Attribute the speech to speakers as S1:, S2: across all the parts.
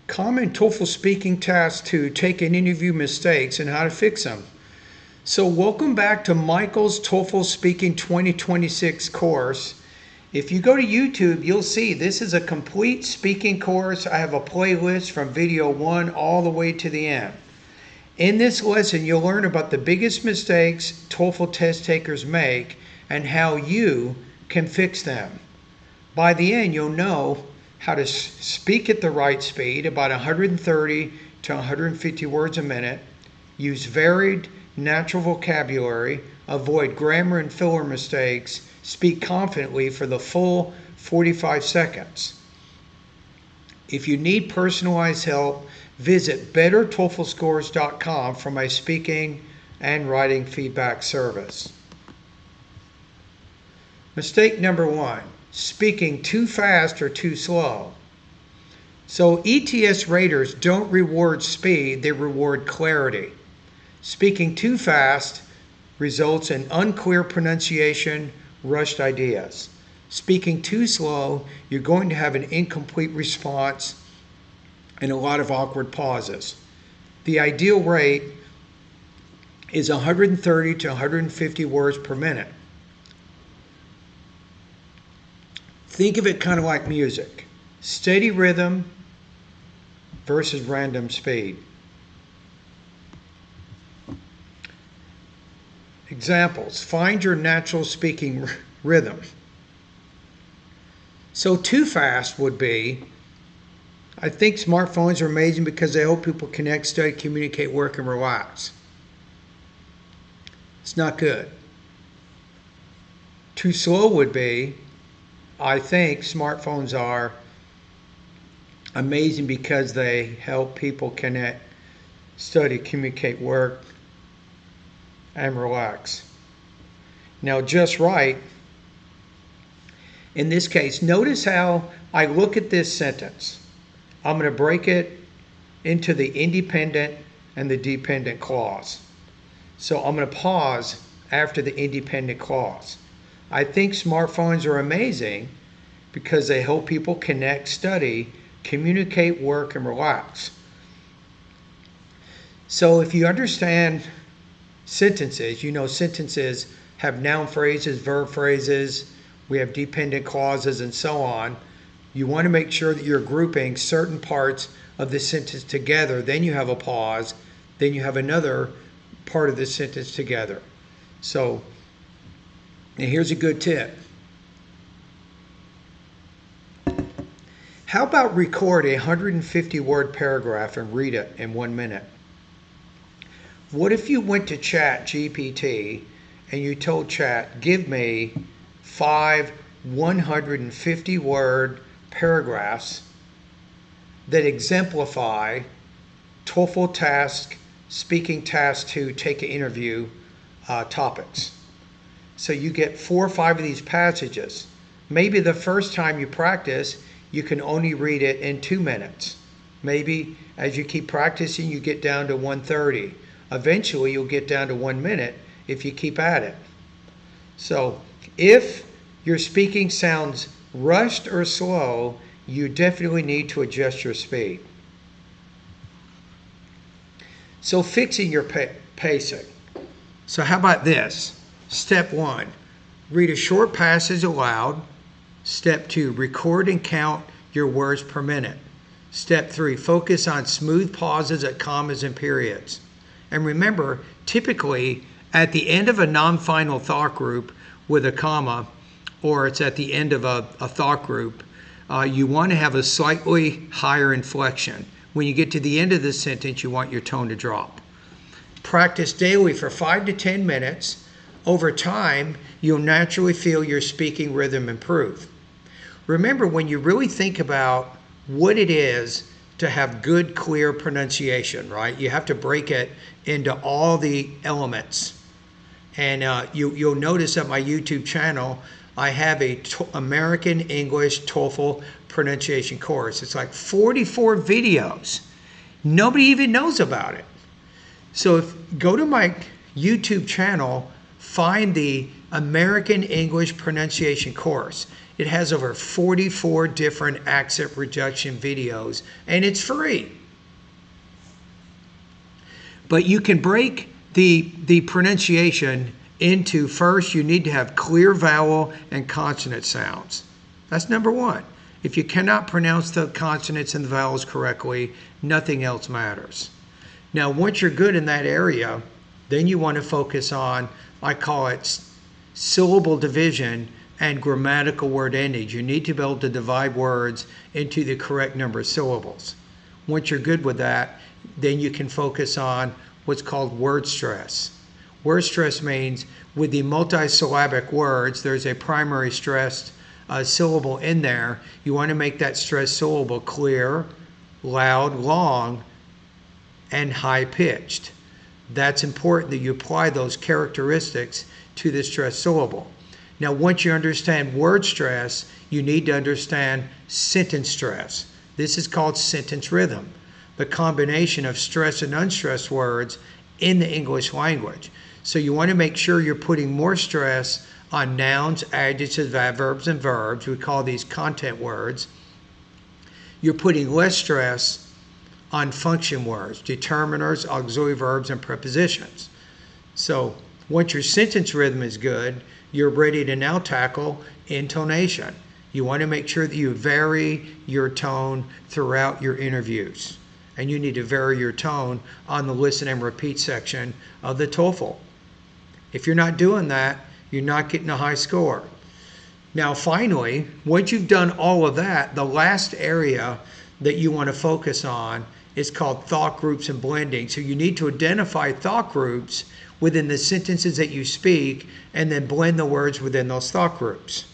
S1: Common TOEFL speaking tasks to take an interview mistakes and how to fix them. So welcome back to Michael's TOEFL Speaking 2026 course. If you go to YouTube, you'll see this is a complete speaking course. I have a playlist from video 1 all the way to the end. In this lesson, you'll learn about the biggest mistakes TOEFL test takers make and how you can fix them. By the end, you'll know how to speak at the right speed, about 130 to 150 words a minute, use varied natural vocabulary, avoid grammar and filler mistakes, speak confidently for the full 45 seconds. If you need personalized help, visit bettertoeflscores.com for my speaking and writing feedback service. Mistake number 1. Speaking too fast or too slow. So ETS raters don't reward speed, they reward clarity. Speaking too fast results in unclear pronunciation, rushed ideas. Speaking too slow, you're going to have an incomplete response and a lot of awkward pauses. The ideal rate is 130 to 150 words per minute. Think of it kind of like music. Steady rhythm versus random speed. Examples. Find your natural speaking rhythm. So too fast would be, I think smartphones are amazing because they help people connect, study, communicate, work, and relax. It's not good. Too slow would be, I think smartphones are amazing because they help people connect, study, communicate, work, and relax. Now, just right, in this case, notice how I look at this sentence. I'm going to break it into the independent and the dependent clause. So I'm going to pause after the independent clause. I think smartphones are amazing because they help people connect, study, communicate, work, and relax. So if you understand sentences, you know sentences have noun phrases, verb phrases, we have dependent clauses, and so on. You want to make sure that you're grouping certain parts of the sentence together. Then you have a pause. Then you have another part of the sentence together. So, and here's a good tip. How about record a 150-word paragraph and read it in 1 minute? What if you went to Chat GPT and you told Chat, give me 5 150-word paragraphs that exemplify TOEFL task, speaking task to take an interview topics. So you get 4 or 5 of these passages. Maybe the first time you practice, you can only read it in 2 minutes. Maybe as you keep practicing, you get down to 130. Eventually, you'll get down to 1 minute if you keep at it. So if your speaking sounds rushed or slow, you definitely need to adjust your speed. So fixing your pacing. So how about this? Step 1, read a short passage aloud. Step 2, record and count your words per minute. Step 3, focus on smooth pauses at commas and periods. And remember, typically at the end of a non-final thought group with a comma, or it's at the end of a thought group, you want to have a slightly higher inflection. When you get to the end of the sentence, you want your tone to drop. Practice daily for 5 to 10 minutes. Over time, you'll naturally feel your speaking rhythm improve. Remember, when you really think about what it is to have good, clear pronunciation, right? You have to break it into all the elements. And you'll notice at my YouTube channel, I have a American English TOEFL pronunciation course. It's like 44 videos. Nobody even knows about it. So go to my YouTube channel, find the American English Pronunciation course. It has over 44 different accent reduction videos, and it's free. But you can break the pronunciation into, first, you need to have clear vowel and consonant sounds. That's number one. If you cannot pronounce the consonants and the vowels correctly, nothing else matters. Now, once you're good in that area, then you want to focus on, I call it syllable division and grammatical word endings. You need to be able to divide words into the correct number of syllables. Once you're good with that, then you can focus on what's called word stress. Word stress means with the multisyllabic words, there's a primary stressed syllable in there. You want to make that stressed syllable clear, loud, long, and high-pitched. That's important that you apply those characteristics to the stressed syllable. Now, once you understand word stress, you need to understand sentence stress. This is called sentence rhythm, the combination of stressed and unstressed words in the English language. So you want to make sure you're putting more stress on nouns, adjectives, adverbs, and verbs. We call these content words. You're putting less stress on function words, determiners, auxiliary verbs, and prepositions. So once your sentence rhythm is good, you're ready to now tackle intonation. You want to make sure that you vary your tone throughout your interviews. And you need to vary your tone on the listen and repeat section of the TOEFL. If you're not doing that, you're not getting a high score. Now, finally, once you've done all of that, the last area that you want to focus on is called thought groups and blending. So you need to identify thought groups within the sentences that you speak and then blend the words within those thought groups.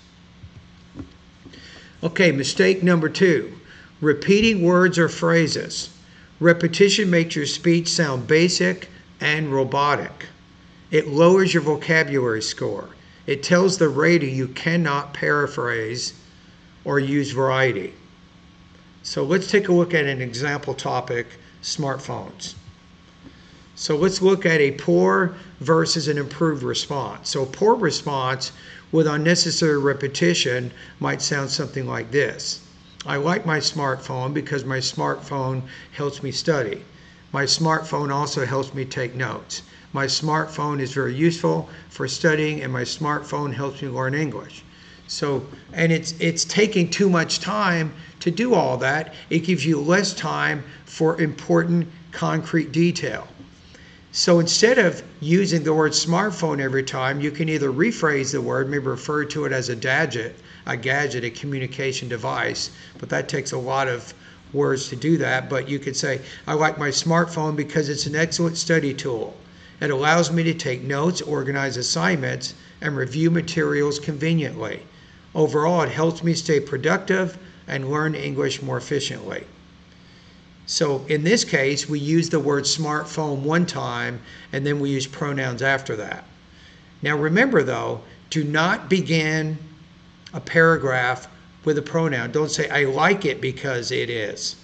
S1: Okay, mistake number 2, repeating words or phrases. Repetition makes your speech sound basic and robotic. It lowers your vocabulary score. It tells the rater you cannot paraphrase or use variety. So let's take a look at an example topic, smartphones. So let's look at a poor versus an improved response. So poor response with unnecessary repetition might sound something like this. I like my smartphone because my smartphone helps me study. My smartphone also helps me take notes. My smartphone is very useful for studying, and my smartphone helps me learn English. So, and it's taking too much time to do all that. It gives you less time for important, concrete detail. So instead of using the word smartphone every time, you can either rephrase the word, maybe refer to it as a gadget, a communication device, but that takes a lot of words to do that. But you could say, I like my smartphone because it's an excellent study tool. It allows me to take notes, organize assignments, and review materials conveniently. Overall, it helps me stay productive and learn English more efficiently. So in this case, we use the word smartphone one time, and then we use pronouns after that. Now remember though, do not begin a paragraph with a pronoun. Don't say, I like it because it is.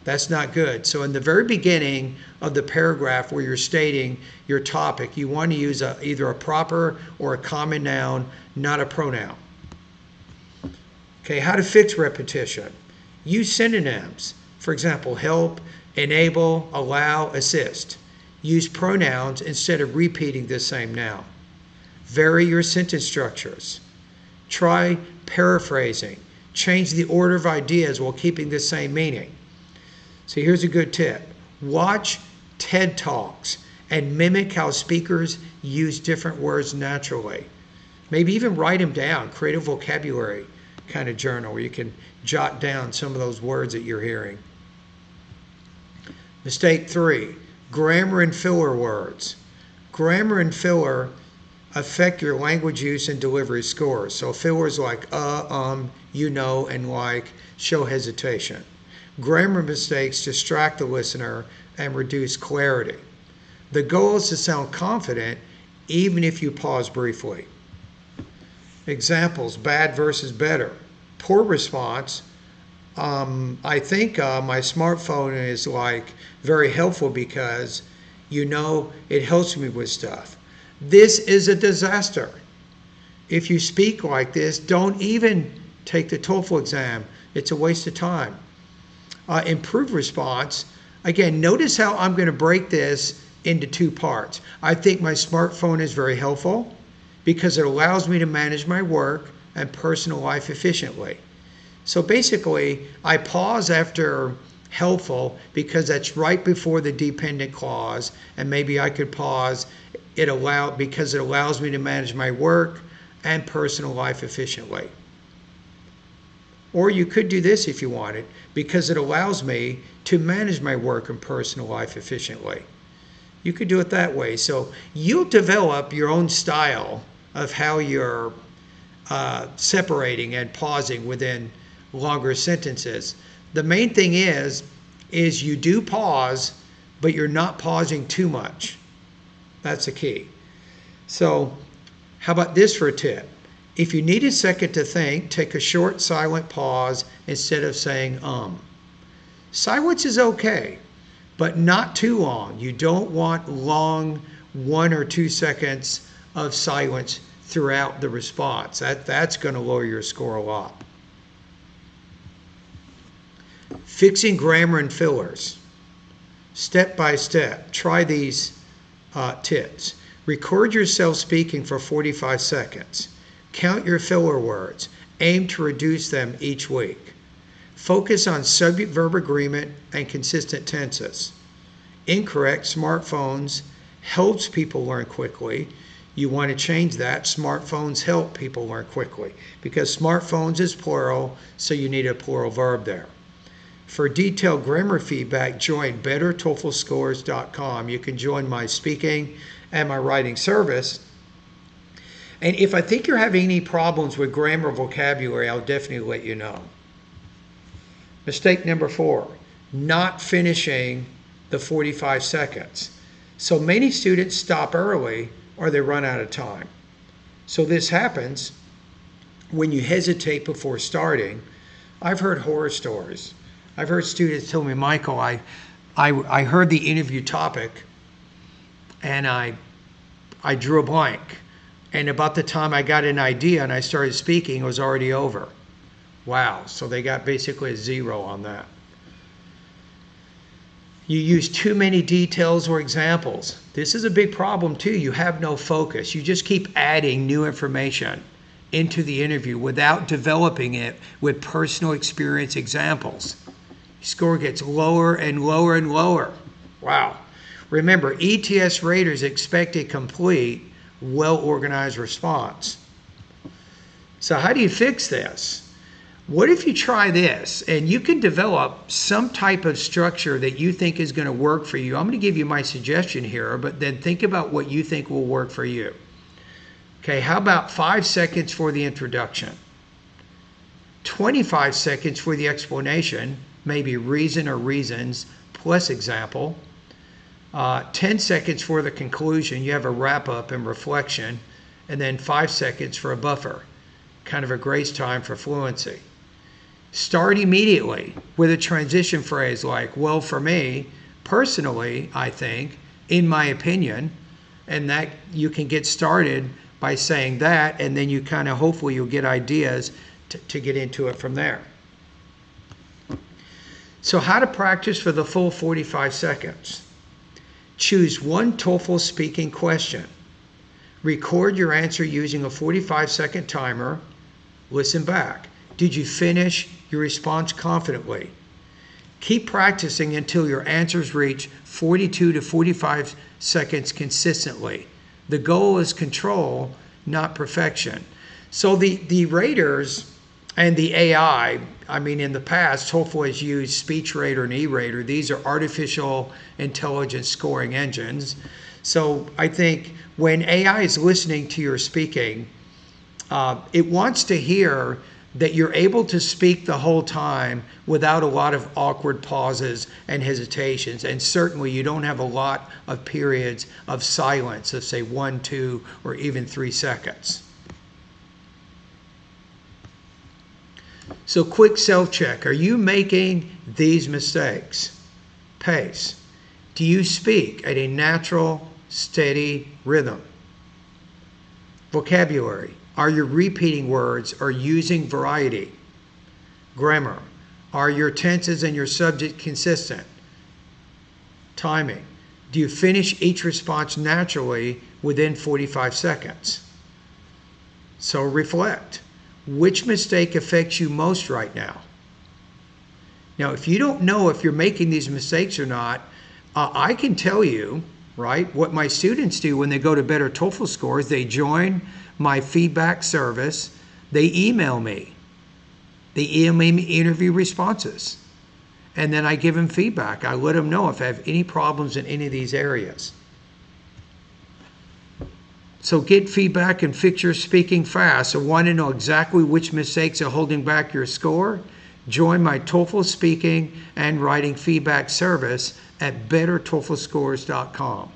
S1: That's not good. So in the very beginning of the paragraph where you're stating your topic, you want to use either a proper or a common noun, not a pronoun. Okay, how to fix repetition. Use synonyms. For example, help, enable, allow, assist. Use pronouns instead of repeating the same noun. Vary your sentence structures. Try paraphrasing. Change the order of ideas while keeping the same meaning. So here's a good tip. Watch TED Talks and mimic how speakers use different words naturally. Maybe even write them down. Create a vocabulary kind of journal where you can jot down some of those words that you're hearing. Mistake 3, grammar and filler words. Grammar and filler affect your language use and delivery scores. So fillers like you know, and like show hesitation. Grammar mistakes distract the listener and reduce clarity. The goal is to sound confident even if you pause briefly. Examples, bad versus better. Poor response, I think my smartphone is like very helpful because you know it helps me with stuff. This is a disaster. if you speak like this, don't even take the TOEFL exam. It's a waste of time. Improved response. Again, notice how I'm going to break this into two parts. I think my smartphone is very helpful because it allows me to manage my work and personal life efficiently. So basically, I pause after helpful because that's right before the dependent clause, and maybe I could pause because it allows me to manage my work and personal life efficiently. Or you could do this if you wanted, because it allows me to manage my work and personal life efficiently. You could do it that way. So you'll develop your own style of how you're separating and pausing within longer sentences. The main thing is you do pause, but you're not pausing too much. That's the key. So how about this for a tip? If you need a second to think, take a short silent pause instead of saying Silence is okay, but not too long. You don't want long 1 or 2 seconds of silence throughout the response. That's going to lower your score a lot. Fixing grammar and fillers. Step by step. Try these tips. Record yourself speaking for 45 seconds. Count your filler words. Aim to reduce them each week. Focus on subject-verb agreement and consistent tenses. Incorrect smartphones helps people learn quickly. You want to change that. Smartphones help people learn quickly because smartphones is plural, so you need a plural verb there. For detailed grammar feedback, join bettertoeflscores.com. You can join my speaking and my writing service. And if I think you're having any problems with grammar or vocabulary, I'll definitely let you know. Mistake number 4, not finishing the 45 seconds. So many students stop early or they run out of time. So this happens when you hesitate before starting. I've heard horror stories. I've heard students tell me, Michael, I heard the interview topic and I drew a blank. And about the time I got an idea and I started speaking, it was already over. Wow, so they got basically a 0 on that. You use too many details or examples. This is a big problem too. You have no focus. You just keep adding new information into the interview without developing it with personal experience examples. Your score gets lower and lower and lower. Wow. Remember, ETS raters expect a complete, well-organized response. So how do you fix this? What if you try this and you can develop some type of structure that you think is going to work for you? I'm going to give you my suggestion here, but then think about what you think will work for you. Okay, how about 5 seconds for the introduction? 25 seconds for the explanation, maybe reason or reasons plus example. 10 seconds for the conclusion. You have a wrap up and reflection, and then 5 seconds for a buffer, kind of a grace time for fluency. Start immediately with a transition phrase like, well, for me, personally, I think, in my opinion, and that you can get started by saying that, and then you kind of, hopefully you'll get ideas to get into it from there. So how to practice for the full 45 seconds. Choose one TOEFL speaking question. Record your answer using a 45-second timer. Listen back. Did you finish your response confidently? Keep practicing until your answers reach 42 to 45 seconds consistently. The goal is control, not perfection. So the raters and the AI, in the past, TOEFL has used SpeechRater and eRater. These are artificial intelligence scoring engines. So I think when AI is listening to your speaking, it wants to hear that you're able to speak the whole time without a lot of awkward pauses and hesitations. And certainly you don't have a lot of periods of silence of, say, 1, 2, or even 3 seconds. So quick self-check. Are you making these mistakes? Pace. Do you speak at a natural, steady rhythm? Vocabulary. Are you repeating words or using variety? Grammar. Are your tenses and your subject consistent? Timing. Do you finish each response naturally within 45 seconds? So reflect. Which mistake affects you most right now? Now, if you don't know if you're making these mistakes or not, I can tell you, right, what my students do when they go to better TOEFL scores. They join my feedback service. They email me. They email me interview responses. And then I give them feedback. I let them know if I have any problems in any of these areas. So get feedback and fix your speaking fast. So want to know exactly which mistakes are holding back your score? Join my TOEFL Speaking and Writing Feedback Service at bettertoeflscores.com.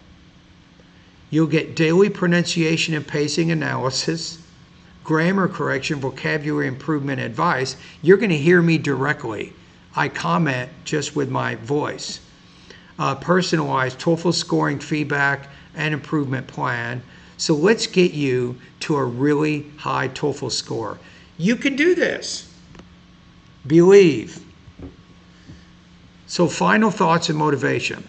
S1: You'll get daily pronunciation and pacing analysis, grammar correction, vocabulary improvement advice. You're going to hear me directly. I comment just with my voice. Personalized TOEFL scoring feedback and improvement plan. So let's get you to a really high TOEFL score. You can do this. Believe. So final thoughts and motivation.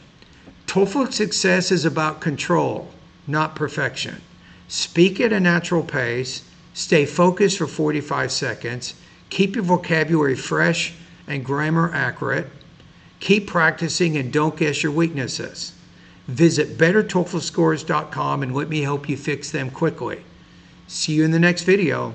S1: TOEFL success is about control, not perfection. Speak at a natural pace. Stay focused for 45 seconds. Keep your vocabulary fresh and grammar accurate. Keep practicing and don't guess your weaknesses. Visit bettertoeflscores.com and let me help you fix them quickly. See you in the next video.